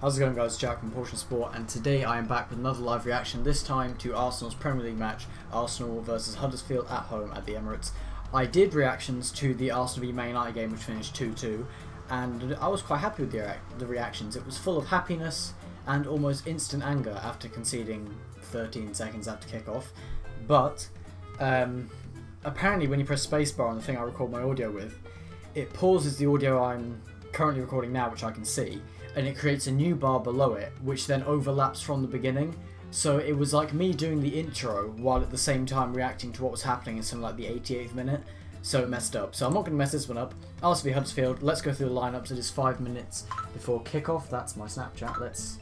How's it going, guys? Jack from Portion Sport, and today I am back with another live reaction, this time to Arsenal's Premier League match, Arsenal versus Huddersfield at home at the Emirates. I did reactions to the Arsenal v Man United game, which finished 2-2, and I was quite happy with the reactions. It was full of happiness and almost instant anger after conceding 13 seconds after kickoff. But apparently when you press spacebar on the thing I record my audio with, it pauses the audio I'm currently recording now, which I can see, and it creates a new bar below it, which then overlaps from the beginning. So it was like me doing the intro while at the same time reacting to what was happening in something like the 88th minute. So it messed up. So I'm not going to mess this one up. Arsenal v Huddersfield. Let's go through the lineups. It is 5 minutes before kickoff. That's my Snapchat. Let's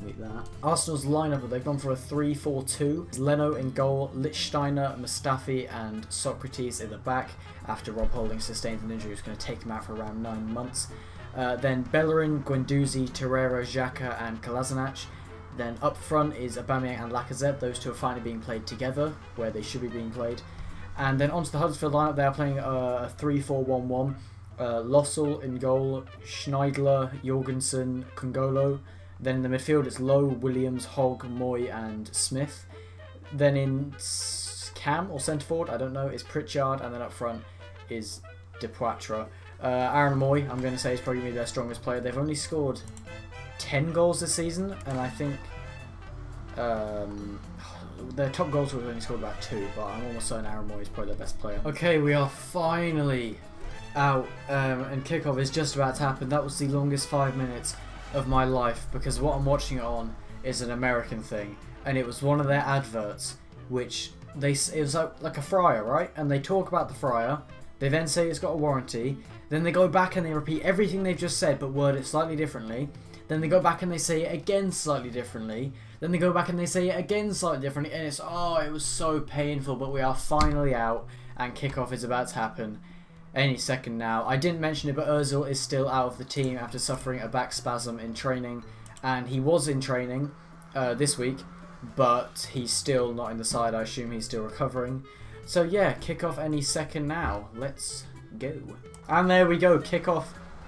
meet that. Arsenal's lineup, they've gone for a 3-4-2. Leno in goal, Lichtsteiner, Mustafi and Socrates in the back after Rob Holding sustained an injury. It was going to take him out for around 9 months. Then Bellerin, Guendouzi, Torreira, Xhaka and Kolasinac. Then up front is Aubameyang and Lacazette. Those two are finally being played together where they should be being played. And then onto the Huddersfield lineup, they are playing a 3-4-1-1. Lossell in goal, Schneidler, Jorgensen, Kungolo. Then in the midfield it's Lowe, Williams, Hogg, Moy and Smith. Then in cam or centre forward, I don't know, is Pritchard, and then up front is Depoitre. Aaron Moy, I'm going to say, is probably going to be their strongest player. They've only scored 10 goals this season, and I think their top goals have only scored about 2, but I'm almost certain Aaron Moy is probably their best player. Okay, we are finally out, and kickoff is just about to happen. That was the longest 5 minutes of my life, because what I'm watching it on is an American thing, and it was one of their adverts, which it was like a fryer, right? And they talk about the fryer, they then say it's got a warranty, then they go back and they repeat everything they've just said but word it slightly differently. Then they go back and they say it again slightly differently. Then they go back and they say it again slightly differently. And it's, oh, it was so painful. But we are finally out and kickoff is about to happen any second now. I didn't mention it, but Ozil is still out of the team after suffering a back spasm in training. And he was in training this week, but he's still not in the side. I assume he's still recovering. So yeah, kickoff any second now. Let's go. And there we go. Kickoff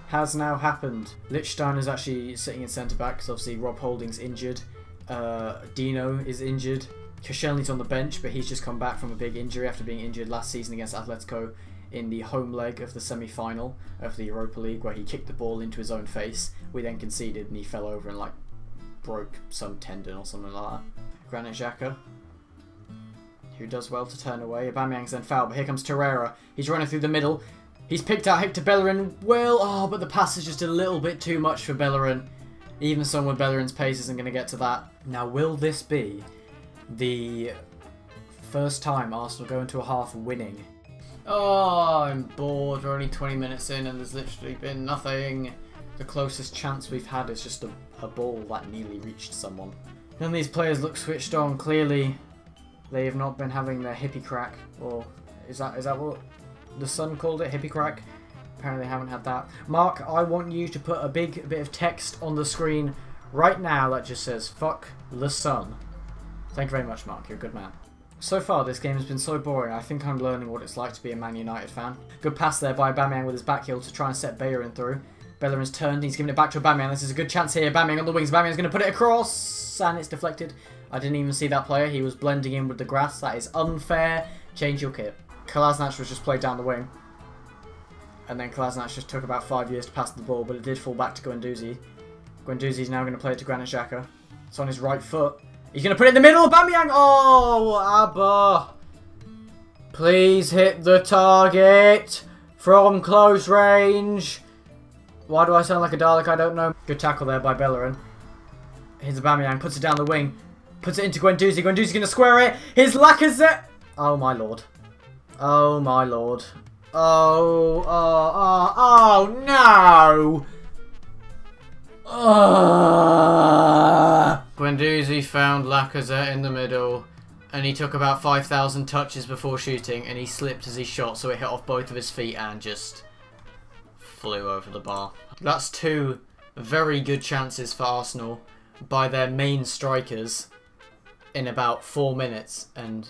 has now happened. Lichtsteiner is actually sitting in centre back because obviously Rob Holding's injured. Dino is injured. Koscielny's on the bench, but he's just come back from a big injury after being injured last season against Atletico in the home leg of the semi-final of the Europa League, where he kicked the ball into his own face. We then conceded and he fell over and like broke some tendon or something like that. Granit Xhaka, who does well to turn away. Aubameyang's then fouled, but here comes Torreira. He's running through the middle. He's picked out Hector Bellerin. Well, oh, but the pass is just a little bit too much for Bellerin. Even someone with Bellerin's pace isn't going to get to that. Now, will this be the first time Arsenal go into a half winning? Oh, I'm bored. We're only 20 minutes in and there's literally been nothing. The closest chance we've had is just a ball that nearly reached someone. None of these players look switched on. Clearly, they have not been having their hippie crack. Or is that what the Sun called it? Hippie crack? Apparently they haven't had that. Mark, I want you to put a big bit of text on the screen right now that just says, fuck the Sun. Thank you very much, Mark. You're a good man. So far, this game has been so boring. I think I'm learning what it's like to be a Man United fan. Good pass there by Aubameyang with his back heel to try and set Bellerin through. Bellerin's turned. He's giving it back to Aubameyang. This is a good chance here. Aubameyang on the wings. Aubameyang's going to put it across. And it's deflected. I didn't even see that player. He was blending in with the grass. That is unfair. Change your kit. Kolasinac was just played down the wing. And then Kolasinac just took about 5 years to pass the ball, but it did fall back to Guendouzi. Guendouzi's now going to play it to Granit Xhaka. It's on his right foot. He's going to put it in the middle. Aubameyang! Oh, Abba. Please hit the target from close range. Why do I sound like a Dalek? I don't know. Good tackle there by Bellerin. Here's Aubameyang. Puts it down the wing. Puts it into Guendouzi. Guendouzi's going to square it. Here's Lacazette. Oh, my lord. Oh, my lord. Oh, no! Guendouzi found Lacazette in the middle, and he took about 5,000 touches before shooting, and he slipped as he shot, so it hit off both of his feet and just flew over the bar. That's 2 very good chances for Arsenal by their main strikers in about 4 minutes, and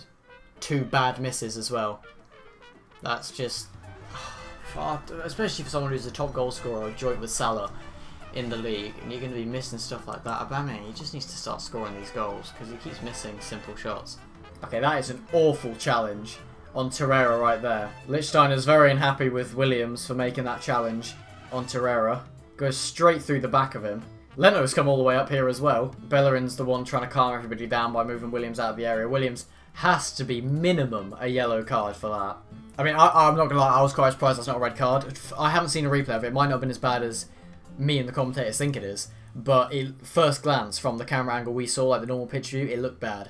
2 bad misses as well. That's just, especially for someone who's a top goal scorer, joint with Salah. in the league, and you're going to be missing stuff like that. Aubameyang, he just needs to start scoring these goals because he keeps missing simple shots. Okay, that is an awful challenge on Torreira right there. Lichtsteiner's very unhappy with Williams for making that challenge on Torreira. Goes straight through the back of him. Leno's come all the way up here as well. Bellerin's the one trying to calm everybody down by moving Williams out of the area. Williams has to be minimum a yellow card for that. I mean, I'm not going to lie, I was quite surprised that's not a red card. I haven't seen a replay of it. It might not have been as bad as me and the commentators think it is. But first glance from the camera angle we saw, like the normal pitch view, it looked bad.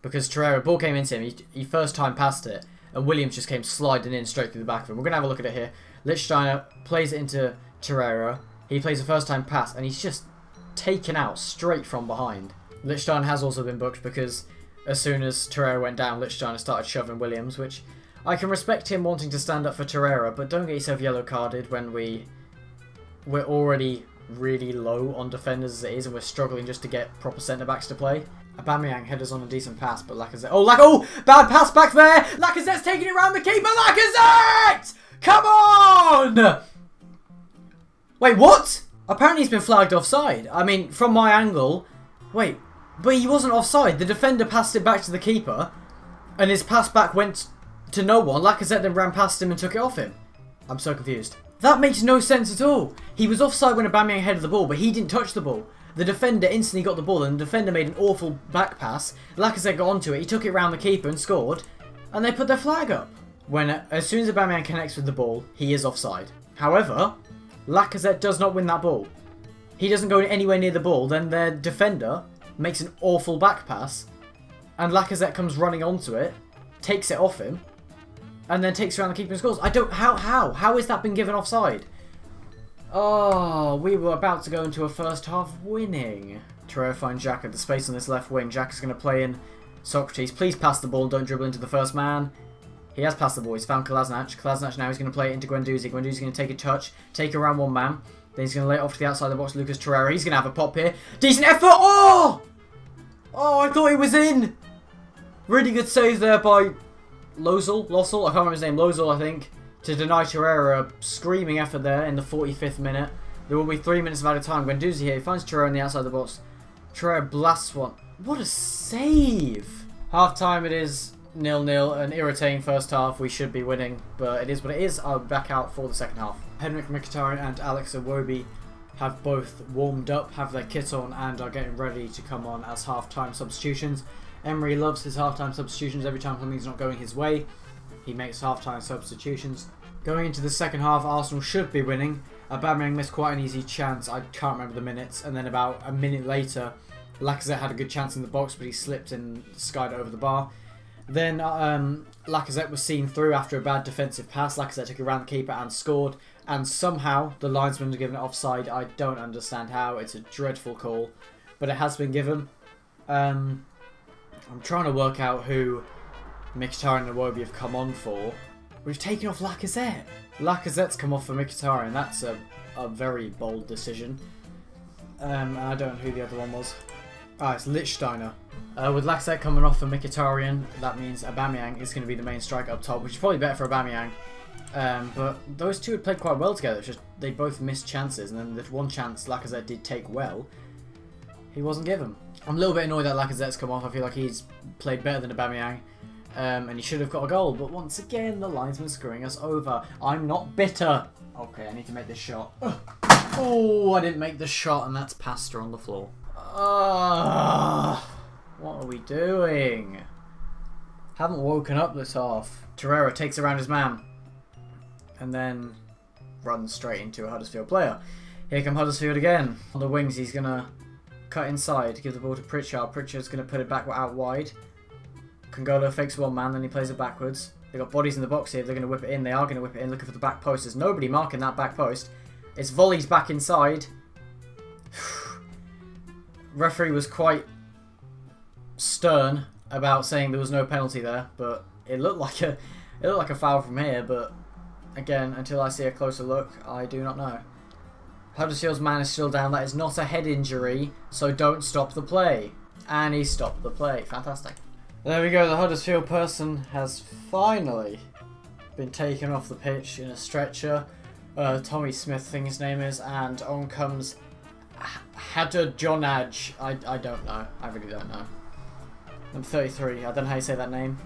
Because Torreira, ball came into him, he first time passed it, and Williams just came sliding in straight through the back of him. We're going to have a look at it here. Lichtsteiner plays it into Torreira. He plays a first time pass, and he's just taken out straight from behind. Lichtsteiner has also been booked because as soon as Torreira went down, Lichtsteiner started shoving Williams, which I can respect him wanting to stand up for Torreira, but don't get yourself yellow carded when we're already really low on defenders as it is, and we're struggling just to get proper centre-backs to play. Aubameyang headers on a decent pass, but Lacazette... Oh, bad pass back there! Lacazette's taking it round the keeper! Lacazette! Come on! Wait, what? Apparently he's been flagged offside. I mean, from my angle... Wait, but he wasn't offside. The defender passed it back to the keeper, and his pass back went to no one. Lacazette then ran past him and took it off him. I'm so confused. That makes no sense at all. He was offside when Aubameyang headed the ball, but he didn't touch the ball. The defender instantly got the ball, and the defender made an awful back pass. Lacazette got onto it, he took it round the keeper and scored, and they put their flag up. As soon as Aubameyang connects with the ball, he is offside. However, Lacazette does not win that ball. He doesn't go anywhere near the ball, then their defender makes an awful back pass, and Lacazette comes running onto it, takes it off him, and then takes around the keeper and scores. How has that been given offside? Oh, we were about to go into a first half winning. Torreira finds Xhaka the space on this left wing. Xhaka's going to play in Socrates. Please pass the ball, don't dribble into the first man. He has passed the ball, he's found Kolasinac. Kolasinac now is going to play it into Guendouzi. Guendouzi's going to take a touch, take around one man. Then he's going to lay it off to the outside of the box, Lucas Torreira. He's going to have a pop here. Decent effort! Oh! Oh, I thought he was in! Really good save there by Losel, I can't remember his name, Losel I think, to deny Torreira. A screaming effort there in the 45th minute. There will be 3 minutes of added time. Guendouzi here, he finds Torreira on the outside of the box. Torreira blasts one. What a save! Half time it is 0-0, an irritating first half. We should be winning, but it is what it is. I'll be back out for the second half. Henrik Mkhitaryan and Alex Iwobi have both warmed up, have their kit on, and are getting ready to come on as half-time substitutions. Emery loves his half-time substitutions. Every time something's not going his way, he makes half-time substitutions. Going into the second half, Arsenal should be winning. Aubameyang missed quite an easy chance. I can't remember the minutes. And then about a minute later, Lacazette had a good chance in the box, but he slipped and skied over the bar. Then Lacazette was seen through after a bad defensive pass. Lacazette took it around the keeper and scored. And somehow the linesman was given it offside. I don't understand how. It's a dreadful call, but it has been given. I'm trying to work out who Mkhitaryan and Iwobi have come on for. We've taken off Lacazette. Lacazette's come off for Mkhitaryan. That's a very bold decision. And I don't know who the other one was. Ah, it's Lichtsteiner. With Lacazette coming off for Mkhitaryan, that means Aubameyang is going to be the main striker up top, which is probably better for Aubameyang. But those two had played quite well together. It's just they both missed chances, and then the one chance Lacazette did take well, he wasn't given. I'm a little bit annoyed that Lacazette's come off. I feel like he's played better than Aubameyang, and he should have got a goal. But once again, the linesman's screwing us over. I'm not bitter. Okay, I need to make this shot. Oh, I didn't make the shot, and that's pasta on the floor. What are we doing? Haven't woken up this half. Torreira takes around his man, and then runs straight into a Huddersfield player. Here come Huddersfield again. On the wings, he's going to cut inside, give the ball to Pritchard. Pritchard's going to put it back out wide. Kongolo fakes one man, then he plays it backwards. They've got bodies in the box here. They're going to whip it in. They are going to whip it in, looking for the back post. There's nobody marking that back post. It's volleys back inside. Referee was quite stern about saying there was no penalty there, but it looked like a foul from here. But again, until I see a closer look, I do not know. Huddersfield's man is still down. That is not a head injury, so don't stop the play. And he stopped the play. Fantastic. There we go. The Huddersfield person has finally been taken off the pitch in a stretcher. Tommy Smith, I think his name is, and on comes Huddersfield. I don't know. I really don't know. I'm 33. I don't know how you say that name.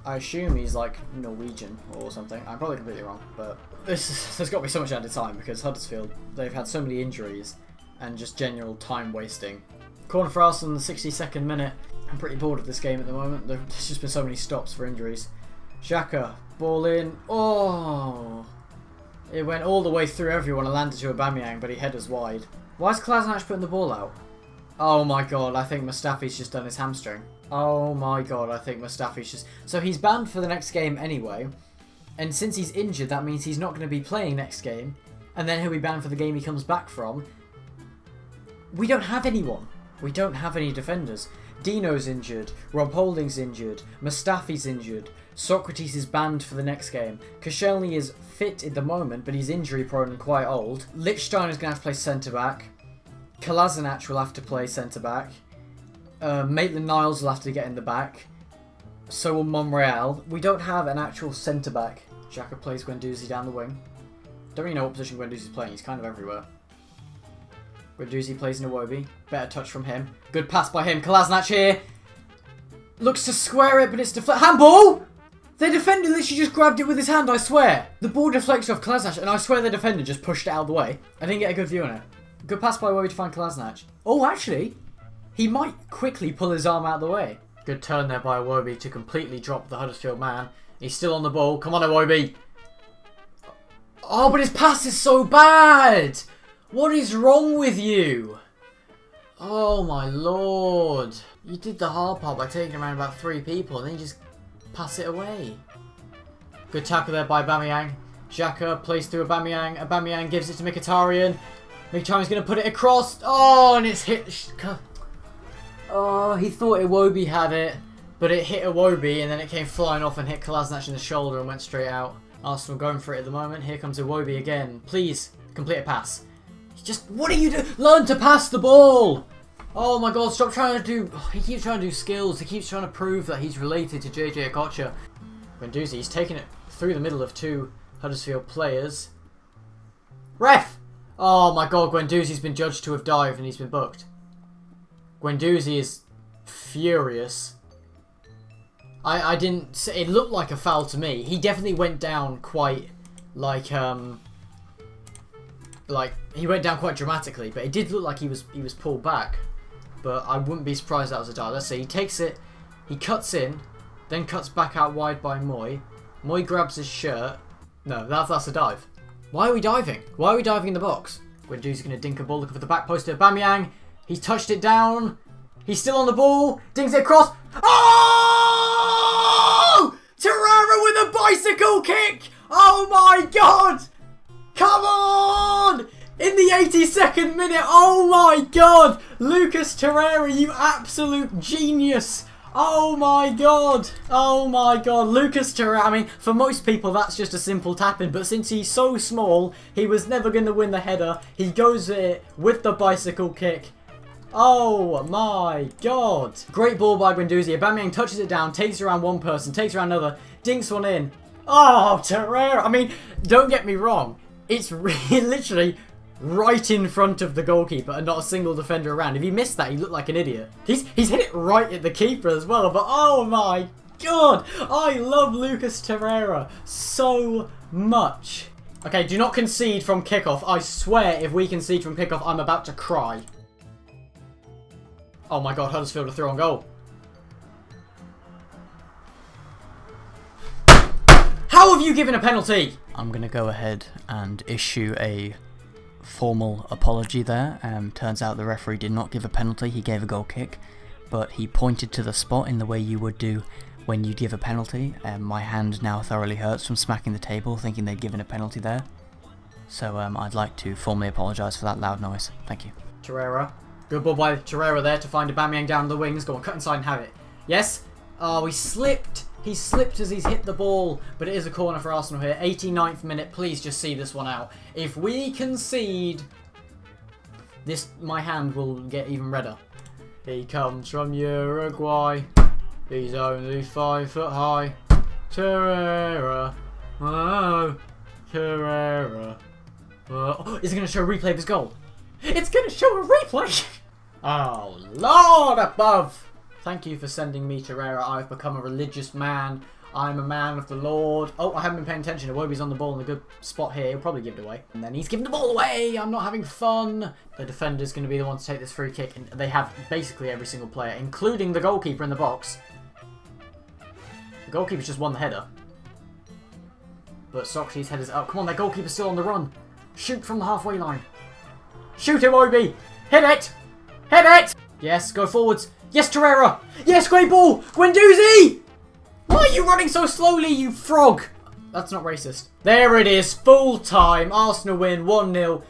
I assume he's like Norwegian or something. I'm probably completely wrong, but there's got to be so much added time because Huddersfield, they've had so many injuries and just general time wasting. Corner for Arsenal in the 62nd minute. I'm pretty bored of this game at the moment. There's just been so many stops for injuries. Xhaka, ball in. Oh! It went all the way through everyone and landed to Aubameyang, but he headers wide. Why is Kolasinac putting the ball out? Oh my god, I think Mustafi's just done his hamstring. Oh my god, I think Mustafi's just... So he's banned for the next game anyway. And since he's injured, that means he's not going to be playing next game. And then he'll be banned for the game he comes back from. We don't have anyone. We don't have any defenders. Dino's injured. Rob Holding's injured. Mustafi's injured. Socrates is banned for the next game. Koscielny is fit at the moment, but he's injury prone and quite old. Lichtsteiner is going to have to play centre-back. Kolasinac will have to play centre-back. Maitland-Niles will have to get in the back. So will Monreal. We don't have an actual centre-back. Xhaka plays Guendouzi down the wing. Don't really know what position Guendouzi's playing. He's kind of everywhere. Guendouzi plays in Iwobi. Better touch from him. Good pass by him. Kolasinac here. Looks to square it, but it's deflected. Handball! The defender literally just grabbed it with his hand, I swear. The ball deflected off Kolasinac, and I swear the defender just pushed it out of the way. I didn't get a good view on it. Good pass by Iwobi to find Kolasinac. Oh, actually, he might quickly pull his arm out of the way. Good turn there by Iwobi to completely drop the Huddersfield man. He's still on the ball. Come on, Iwobi. Oh, but his pass is so bad. What is wrong with you? Oh, my lord. You did the hard part by taking around about 3 people and then you just pass it away. Good tackle there by Aubameyang. Xhaka plays through Aubameyang. Aubameyang gives it to Mkhitaryan. Mkhitaryan's going to put it across. Oh, and it's hit. Oh, he thought Iwobi had it, but it hit Iwobi and then it came flying off and hit Kolasinac in the shoulder and went straight out. Arsenal going for it at the moment. Here comes Iwobi again. Please, complete a pass. Just, what are you doing? Learn to pass the ball! Oh my god, stop trying to do... Oh, he keeps trying to do skills. He keeps trying to prove that he's related to JJ Okocha. Guendouzi, he's taking it through the middle of 2 Huddersfield players. Ref! Oh my god, Guendouzi's been judged to have dived and he's been booked. Guendouzi is furious. I didn't... It looked like a foul to me. He definitely went down quite, like, he went down quite dramatically, but it did look like he was pulled back. But I wouldn't be surprised that was a dive. Let's see. He takes it, he cuts in, then cuts back out wide by Moy. Moy grabs his shirt. No, that's a dive. Why are we diving? Why are we diving in the box? Guendouzi's going to dink a ball looking for the back post to Aubameyang. He's touched it down. He's still on the ball. Dinks it across. Oh! Torreira with a bicycle kick. Oh my god! Come on! In the 82nd minute, oh my god! Lucas Torreira, you absolute genius! Oh my god! Oh my god, Lucas Torreira, I mean, for most people that's just a simple tap-in, but since he's so small, he was never going to win the header. He goes it with the bicycle kick. Oh my god! Great ball by Guendouzi. Aubameyang touches it down, takes it around one person, takes it around another, dinks one in. Oh, Torreira! I mean, don't get me wrong. It's literally right in front of the goalkeeper and not a single defender around. If he missed that, he looked like an idiot. He's hit it right at the keeper as well, but oh my god! I love Lucas Torreira so much. Okay, do not concede from kickoff. I swear if we concede from kickoff, I'm about to cry. Oh my god, Huddersfield are through on goal. How have you given a penalty? I'm going to go ahead and issue a formal apology there. Turns out the referee did not give a penalty, he gave a goal kick, but he pointed to the spot in the way you would do when you give a penalty. My hand now thoroughly hurts from smacking the table thinking they'd given a penalty there. So I'd like to formally apologise for that loud noise. Thank you. Torreira. Good ball by Torreira there to find Aubameyang down the wings. Go on, cut inside and have it. Yes? Oh, he slipped. He slipped as he's hit the ball, but it is a corner for Arsenal here. 89th minute, please just see this one out. If we concede, my hand will get even redder. He comes from Uruguay. He's only 5 foot high. Torreira. Oh, Torreira. Oh, is it going to show a replay of his goal? It's gonna show a replay! Oh, Lord above! Thank you for sending me Torreira. I've become a religious man. I'm a man of the Lord. Oh, I haven't been paying attention. Iwobi's on the ball in a good spot here. He'll probably give it away. And then he's giving the ball away. I'm not having fun. The defender's going to be the one to take this free kick. And they have basically every single player, including the goalkeeper in the box. The goalkeeper's just won the header. But Socrates' head is up. Come on, that goalkeeper's still on the run. Shoot from the halfway line. Shoot, Iwobi. Hit it. Hit it. Yes, go forwards. Yes, Torreira. Yes, great ball. Guendouzi. Why are you running so slowly, you frog? That's not racist. There it is. Full time. Arsenal win 1-0.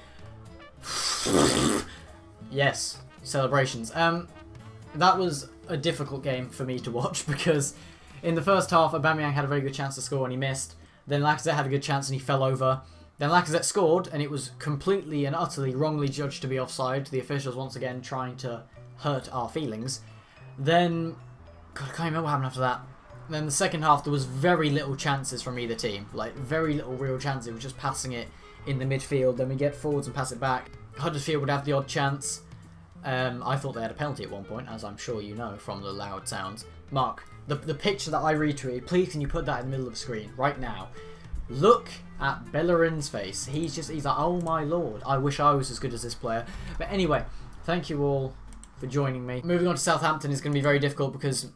Yes. Celebrations. That was a difficult game for me to watch because in the first half, Aubameyang had a very good chance to score and he missed. Then Lacazette had a good chance and he fell over. Then Lacazette scored and it was completely and utterly wrongly judged to be offside. The officials once again trying to hurt our feelings. Then, God, I can't remember what happened after that. Then the second half, there was very little chances from either team. Like, very little real chances. It was just passing it in the midfield. Then we get forwards and pass it back. Huddersfield would have the odd chance. I thought they had a penalty at one point, as I'm sure you know from the loud sounds. Mark, the picture that I retweeted, please can you put that in the middle of the screen right now? Look at Bellerin's face. He's like, oh my lord, I wish I was as good as this player. But anyway, thank you all for joining me. Moving on to Southampton is going to be very difficult because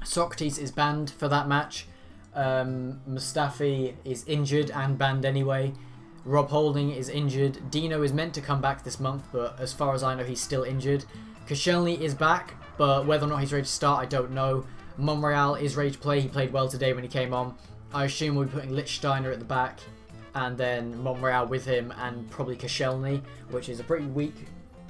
Socrates is banned for that match. Mustafi is injured and banned anyway. Rob Holding is injured. Dino is meant to come back this month, but as far as I know, he's still injured. Koscielny is back, but whether or not he's ready to start, I don't know. Monreal is ready to play. He played well today when he came on. I assume we'll be putting Lichtsteiner at the back, and then Monreal with him, and probably Koscielny, which is a pretty weak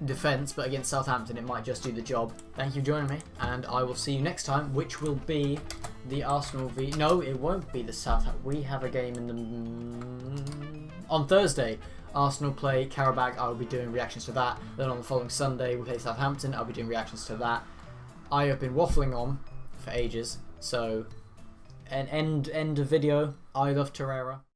defence, but against Southampton it might just do the job. Thank you for joining me, and I will see you next time, which will be the Arsenal v... No, it won't be the Southampton. We have a game in the... on Thursday. Arsenal play Karabakh. I will be doing reactions to that. Then on the following Sunday we play Southampton. I'll be doing reactions to that. I have been waffling on for ages, so an end of video. I love Torreira.